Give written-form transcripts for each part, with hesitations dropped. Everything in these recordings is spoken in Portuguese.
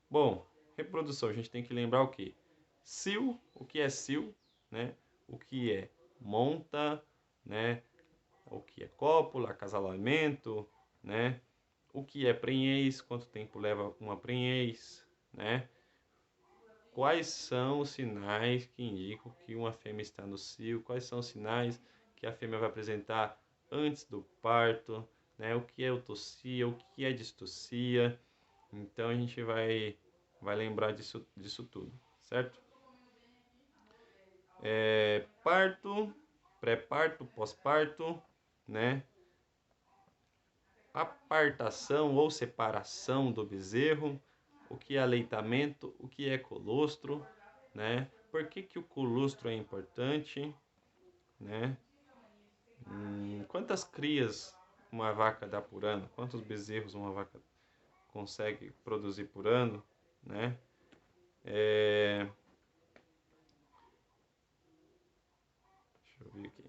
Bom, reprodução, a gente tem que lembrar o quê? Cio, o que é cio, né? O que é monta, né? O que é cópula, acasalamento, né? O que é prenhez, quanto tempo leva uma prenhez, né? Quais são os sinais que indicam que uma fêmea está no cio? Quais são os sinais que a fêmea vai apresentar antes do parto, né? O que é eutocia, o que é distocia? Então a gente vai lembrar disso tudo, certo? Parto, pré-parto, pós-parto, né? Apartação ou separação do bezerro, o que é aleitamento, o que é colostro, né? Por que, que o colostro é importante, né? Quantas crias uma vaca dá por ano? Quantos bezerros uma vaca consegue produzir por ano, né? É... Deixa eu ver aqui.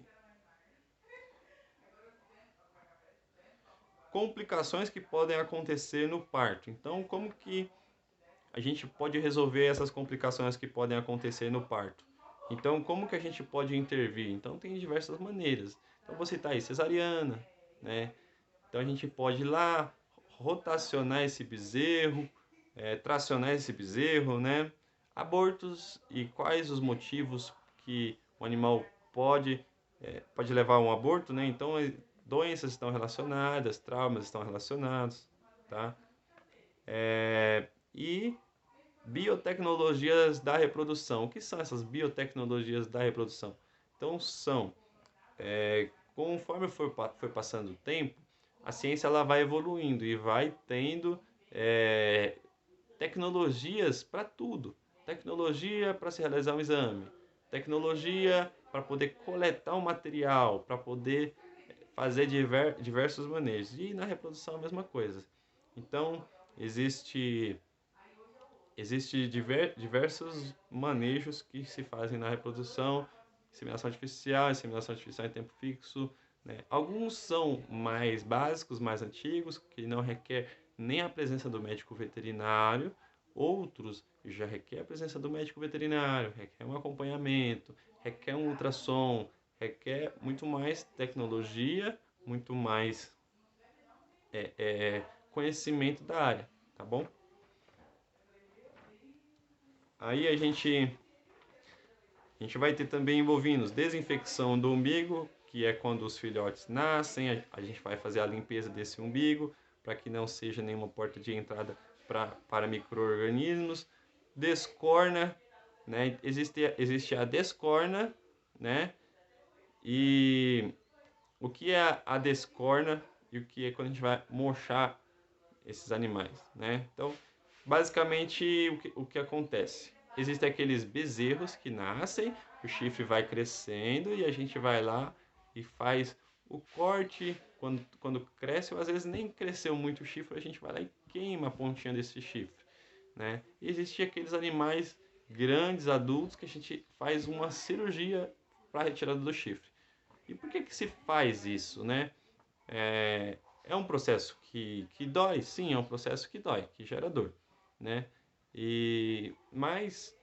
Complicações que podem acontecer no parto. Então, como que a gente pode resolver essas complicações que podem acontecer no parto? Então, como que a gente pode intervir? Então, tem diversas maneiras. Então, vou citar aí cesariana, né? Então, a gente pode ir lá rotacionar esse bezerro, tracionar esse bezerro, né? Abortos e quais os motivos que o animal pode levar a um aborto, né? Então, doenças estão relacionadas, traumas estão relacionados, tá? E biotecnologias da reprodução. O que são essas biotecnologias da reprodução? Então, conforme foi passando o tempo, a ciência ela vai evoluindo e vai tendo é, tecnologias para tudo. Tecnologia para se realizar um exame, tecnologia para poder coletar um material, para poder fazer diversos manejos. E na reprodução a mesma coisa. Então, existe diversos manejos que se fazem na reprodução, inseminação artificial em tempo fixo, né? Alguns são mais básicos, mais antigos, que não requer nem a presença do médico veterinário, outros já requer a presença do médico veterinário, requer um acompanhamento, requer um ultrassom, requer muito mais tecnologia, muito mais conhecimento da área, tá bom? Aí a gente vai ter também bovinos, desinfecção do umbigo, que é quando os filhotes nascem, a gente vai fazer a limpeza desse umbigo para que não seja nenhuma porta de entrada para micro-organismos. Descorna, né? Existe a descorna, né? E o que é a descorna e o que é quando a gente vai mochar esses animais, né? Então, basicamente, o que acontece? Existem aqueles bezerros que nascem, o chifre vai crescendo e a gente vai lá e faz o corte. Quando cresce, ou às vezes nem cresceu muito o chifre, a gente vai lá e queima a pontinha desse chifre, né? E existem aqueles animais grandes, adultos, que a gente faz uma cirurgia para retirada do chifre. E por que se faz isso, né? É um processo que dói, sim, é um processo que dói, que gera dor, né? Mas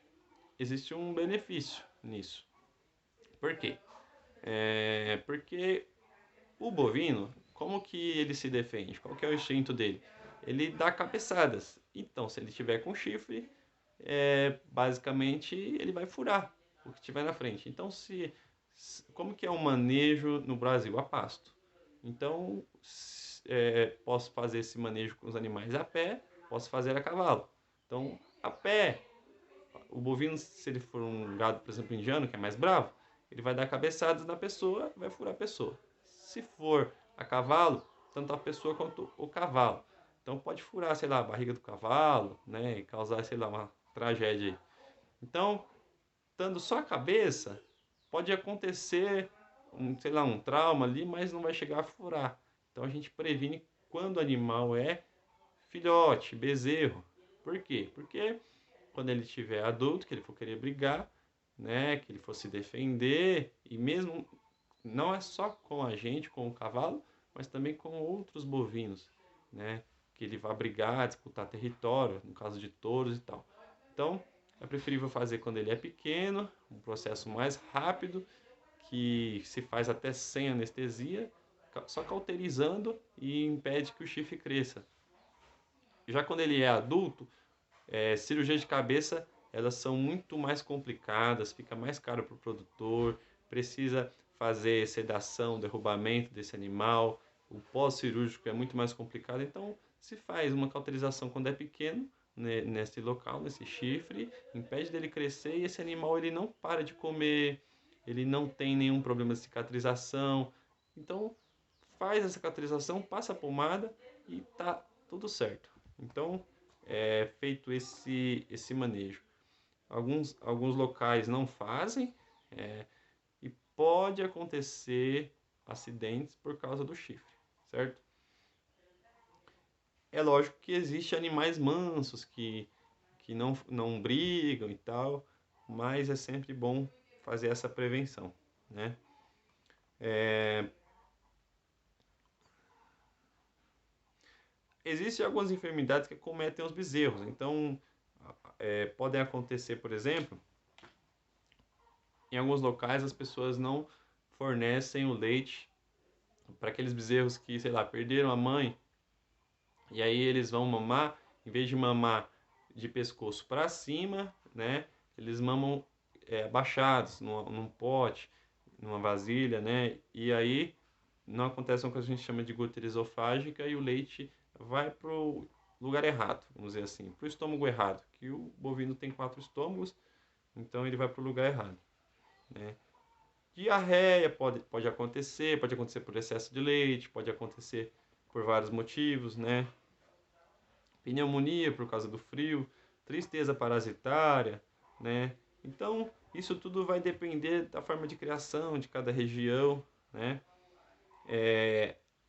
existe um benefício nisso. Por quê? Porque o bovino, como que ele se defende? Qual que é o instinto dele? Ele dá cabeçadas. Então, se ele tiver com chifre, basicamente ele vai furar o que tiver na frente. Então, como que é o manejo no Brasil? A pasto. Então, posso fazer esse manejo com os animais a pé, posso fazer a cavalo. Então, a pé, o bovino, se ele for um gado, por exemplo, indiano, que é mais bravo, ele vai dar cabeçadas na pessoa, vai furar a pessoa. Se for a cavalo, tanto a pessoa quanto o cavalo. Então pode furar, sei lá, a barriga do cavalo, né, e causar, sei lá, uma tragédia. Então, estando só a cabeça, pode acontecer sei lá, um trauma ali, mas não vai chegar a furar. Então a gente previne quando o animal é filhote, bezerro. Por quê? Porque quando ele tiver adulto, que ele for querer brigar, né, que ele for se defender, e mesmo não é só com a gente, com o cavalo, mas também com outros bovinos, né? que ele vai brigar, disputar território, no caso de touros e tal. Então, é preferível fazer quando ele é pequeno, um processo mais rápido, que se faz até sem anestesia, só cauterizando e impede que o chifre cresça. Já quando ele é adulto, cirurgias de cabeça elas são muito mais complicadas, fica mais caro para o produtor, precisa fazer sedação, derrubamento desse animal, o pós-cirúrgico é muito mais complicado, então se faz uma cauterização quando é pequeno, né, nesse local, nesse chifre, impede dele crescer e esse animal ele não para de comer, ele não tem nenhum problema de cicatrização, então faz essa cicatrização, passa a pomada e tá tudo certo. Então é feito esse manejo. Alguns locais não fazem e pode acontecer acidentes por causa do chifre, certo? É lógico que existe animais mansos que não brigam e tal, mas é sempre bom fazer essa prevenção, né? Existem algumas enfermidades que acometem os bezerros, então podem acontecer, por exemplo, em alguns locais as pessoas não fornecem o leite para aqueles bezerros que, sei lá, perderam a mãe e aí eles vão mamar, em vez de mamar de pescoço para cima, né, eles mamam abaixados num pote, numa vasilha, né, e aí não acontece o que a gente chama de goteira esofágica e o leite vai para o lugar errado, vamos dizer assim, para o estômago errado, que o bovino tem 4 estômagos, então ele vai para o lugar errado, né. Diarreia pode acontecer por excesso de leite, pode acontecer por vários motivos, né? Pneumonia por causa do frio, tristeza parasitária, né? Então, isso tudo vai depender da forma de criação de cada região, né?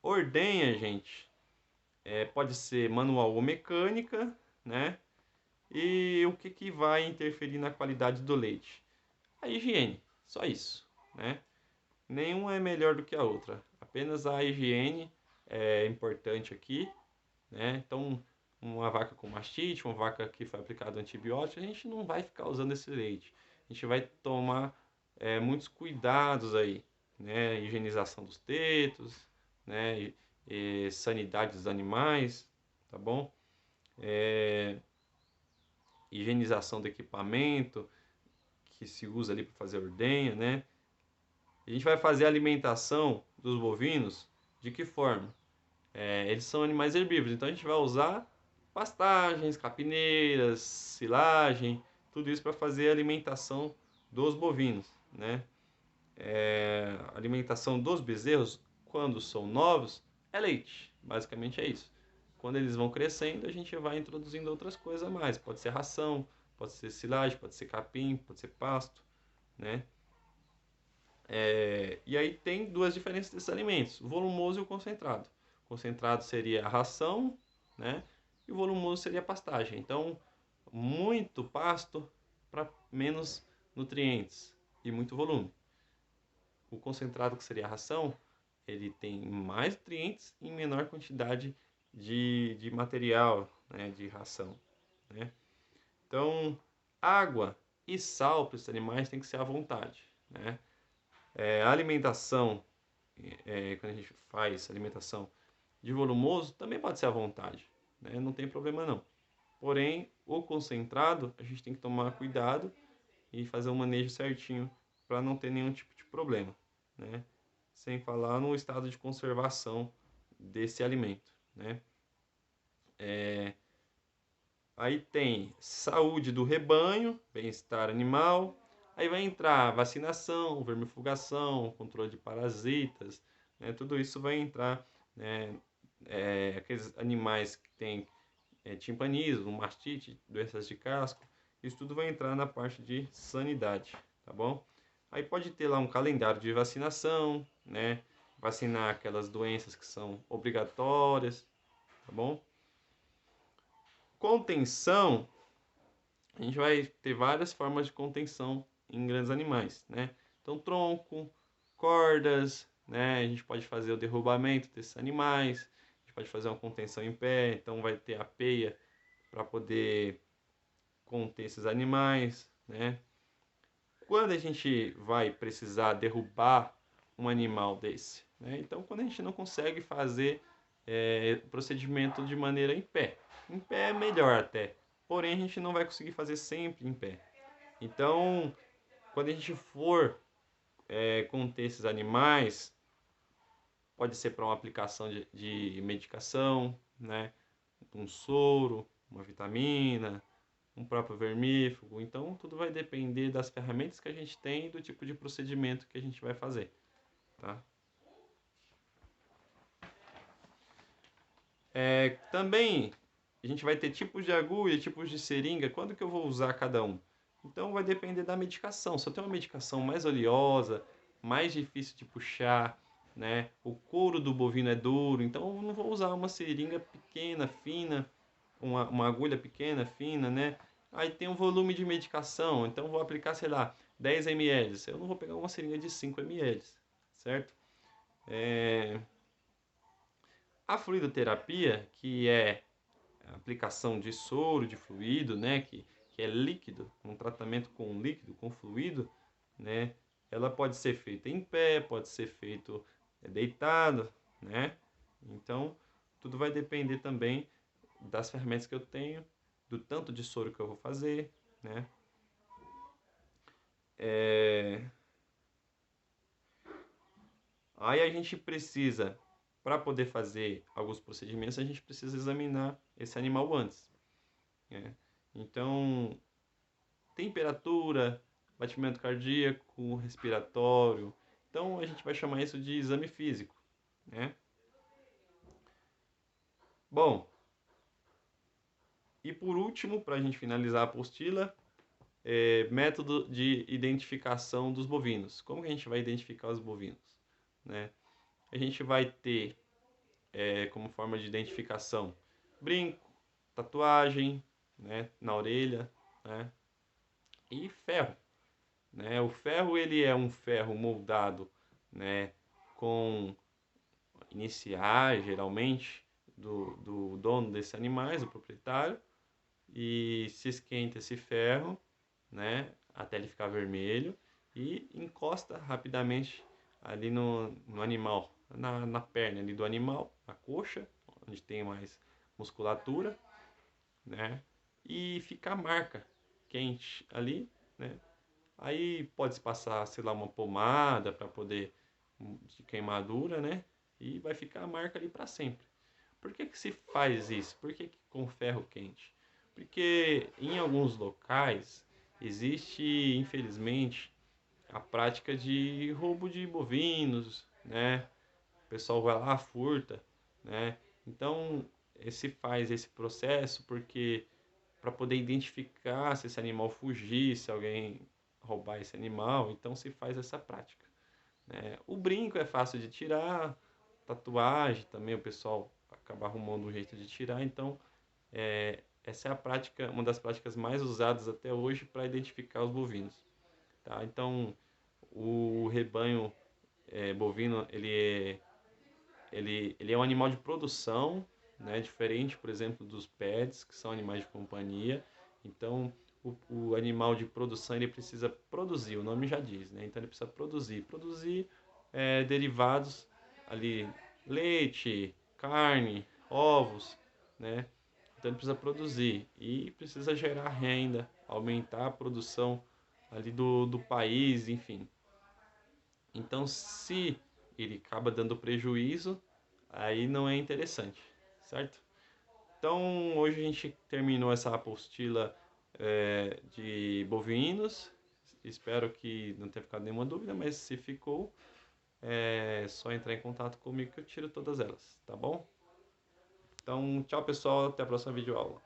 Ordenha, gente, pode ser manual ou mecânica, né? E o que, que vai interferir na qualidade do leite? A higiene, só isso, né? Nenhuma é melhor do que a outra. Apenas a higiene é importante aqui, né? Então, uma vaca com mastite, uma vaca que foi aplicado antibiótico, a gente não vai ficar usando esse leite. A gente vai tomar muitos cuidados aí, né? Higienização dos tetos, né? E sanidade dos animais, tá bom? Higienização do equipamento que se usa ali para fazer ordenha, né? A gente vai fazer a alimentação dos bovinos de que forma? Eles são animais herbívoros, então a gente vai usar pastagens, capineiras, silagem, tudo isso para fazer a alimentação dos bovinos, né? A alimentação dos bezerros, quando são novos, é leite, basicamente é isso. Quando eles vão crescendo, a gente vai introduzindo outras coisas a mais, pode ser ração, pode ser silagem, pode ser capim, pode ser pasto, né? E aí tem duas diferenças desses alimentos, o volumoso e o concentrado. O concentrado seria a ração, né? E o volumoso seria a pastagem. Então, muito pasto para menos nutrientes e muito volume. O concentrado, que seria a ração, ele tem mais nutrientes em menor quantidade de material, né? De ração, né? Então, água e sal para esses animais tem que ser à vontade, né? A alimentação, quando a gente faz alimentação de volumoso, também pode ser à vontade, né? Não tem problema não. Porém, o concentrado, a gente tem que tomar cuidado e fazer um manejo certinho para não ter nenhum tipo de problema, né? Sem falar no estado de conservação desse alimento, né? Aí tem saúde do rebanho, bem-estar animal. Aí vai entrar vacinação, vermifugação, controle de parasitas, né? Tudo isso vai entrar, né? Aqueles animais que têm timpanismo, mastite, doenças de casco, isso tudo vai entrar na parte de sanidade, tá bom? Aí pode ter lá um calendário de vacinação, né? Vacinar aquelas doenças que são obrigatórias, tá bom? Contenção, a gente vai ter várias formas de contenção em grandes animais, né? Então, tronco, cordas, né? A gente pode fazer o derrubamento desses animais, a gente pode fazer uma contenção em pé, então vai ter a peia para poder conter esses animais, né? Quando a gente vai precisar derrubar um animal desse, né? Então, quando a gente não consegue fazer procedimento de maneira em pé é melhor até, porém a gente não vai conseguir fazer sempre em pé. Então, quando a gente for conter esses animais, pode ser para uma aplicação de medicação, né? Um soro, uma vitamina, um próprio vermífugo. Então, tudo vai depender das ferramentas que a gente tem e do tipo de procedimento que a gente vai fazer, tá? Também a gente vai ter tipos de agulha, tipos de seringa, quando que eu vou usar cada um? Então vai depender da medicação. Se eu tenho uma medicação mais oleosa, mais difícil de puxar, né? O couro do bovino é duro, então eu não vou usar uma seringa pequena, fina, uma agulha pequena, fina, né? Aí tem um volume de medicação, então eu vou aplicar, sei lá, 10 ml. Eu não vou pegar uma seringa de 5 ml, certo? É... A fluidoterapia, que é a aplicação de soro, de fluido, né, que é líquido, um tratamento com líquido, com fluido, né, ela pode ser feita em pé, pode ser feito deitado, né, então tudo vai depender também das ferramentas que eu tenho, do tanto de soro que eu vou fazer, né. Aí a gente precisa, para poder fazer alguns procedimentos, a gente precisa examinar esse animal antes, né. Então, temperatura, batimento cardíaco, respiratório. Então a gente vai chamar isso de exame físico, né? Bom, e por último, para a gente finalizar a apostila, método de identificação dos bovinos. Como que a gente vai identificar os bovinos, né? A gente vai ter como forma de identificação brinco, tatuagem, né, na orelha, né? E ferro. Né? O ferro ele é um ferro moldado, né, com iniciais, geralmente, do dono desses animais, do proprietário, e se esquenta esse ferro, né, até ele ficar vermelho, e encosta rapidamente ali no animal, na perna ali do animal, na coxa, onde tem mais musculatura, né, e fica a marca quente ali, né. Aí pode passar, sei lá, uma pomada para poder de queimadura, né? E vai ficar a marca ali para sempre. Por que que se faz isso? Por que que com ferro quente? Porque em alguns locais existe, infelizmente, a prática de roubo de bovinos, né? O pessoal vai lá, furta, né? Então, se faz esse processo porque para poder identificar se esse animal fugir, se alguém roubar esse animal, então se faz essa prática, né? O brinco é fácil de tirar, tatuagem também o pessoal acaba arrumando um jeito de tirar, então essa é a prática, uma das práticas mais usadas até hoje para identificar os bovinos, tá? Então o rebanho bovino ele é um animal de produção, né? Diferente, por exemplo, dos pets, que são animais de companhia. Então, o animal de produção ele precisa produzir, o nome já diz, né? Então ele precisa produzir derivados ali, leite, carne, ovos, né? Então ele precisa produzir e precisa gerar renda, aumentar a produção ali do país, enfim. Então, se ele acaba dando prejuízo, aí não é interessante, certo? Então, hoje a gente terminou essa apostila de bovinos. Espero que não tenha ficado nenhuma dúvida, mas se ficou, é só entrar em contato comigo que eu tiro todas elas, tá bom? Então, tchau pessoal, até a próxima videoaula.